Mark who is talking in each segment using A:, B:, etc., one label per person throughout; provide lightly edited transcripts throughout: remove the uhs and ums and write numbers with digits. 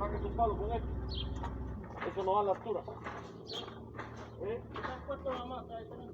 A: saque tu palo con esto. Eso no va a la altura.
B: ¿Estás puesto la mata ahí también?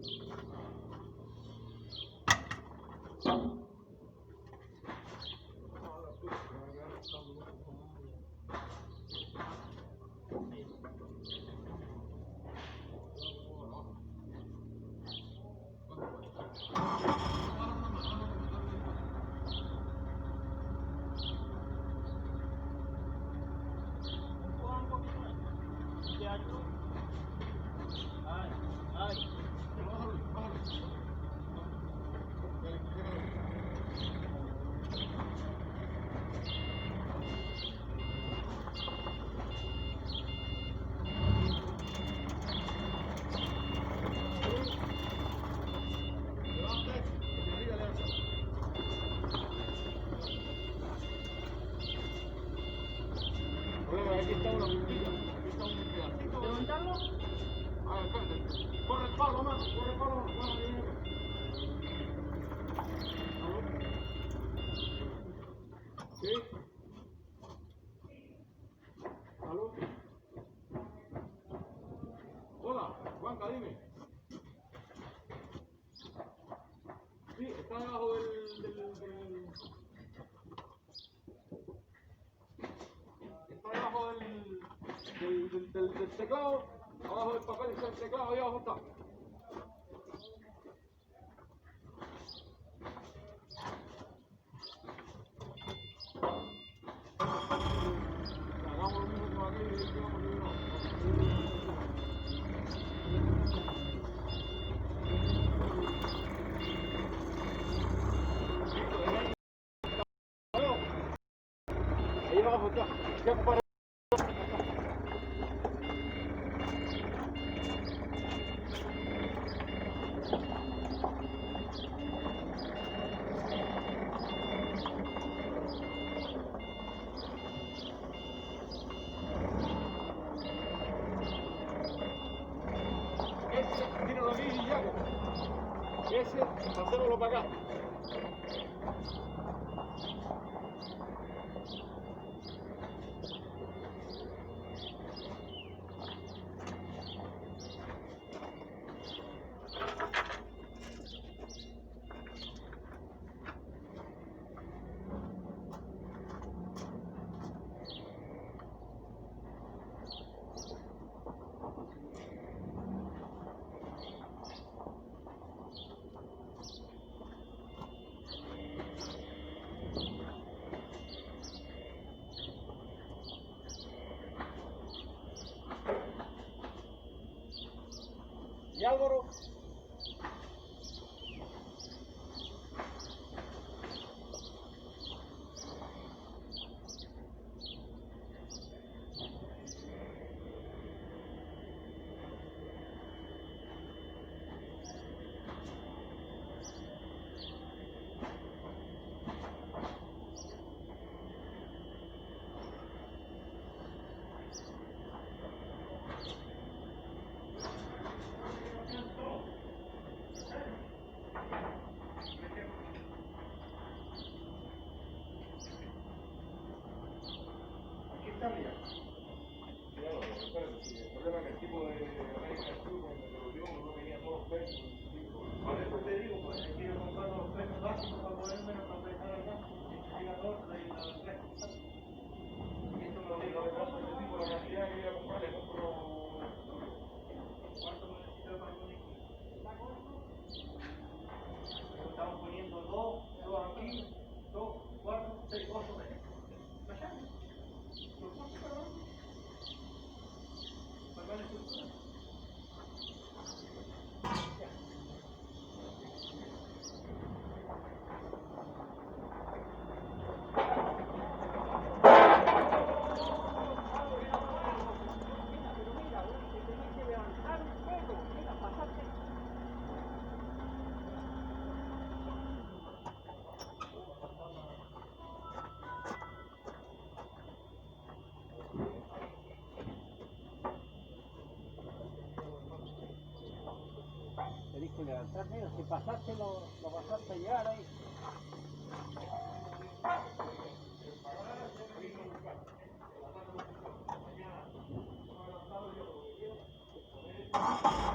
A: Aquí está una puntilla, aquí está un pedacito.
B: ¿Levantarlo?
A: Ah, espérate. Corre el palo, mano, corre el palo, mano. ¿Sí? ¿Aló? Hola, Juanca, dime. Sí, está debajo está debajo del teclado, abajo del papel está el teclado, ahí abajo está. Hagamos lo mismo con aquello y digamos que no. Ahí abajo está. Ya para. Tíralo aquí y ya. Ese, pasémoslo para acá. Y Álvaro. Mira. Claro, espérate, sí, el problema es que el tipo de American Sur, cuando se lo dio, no venía todos los pesos. Por eso te digo, pues quiero comprar los pesos básicos para poderme empezar acá. Y la torta y la fresca. Y esto me lo digo, de paso, te digo la cantidad que voy a comprar, le compro. ¿Cuánto me necesito para un líquido? Estamos poniendo dos aquí, 2, 4, 6, 8 meses. Tenés que levantar, mira, si pasaste lo pasaste a llegar ahí. que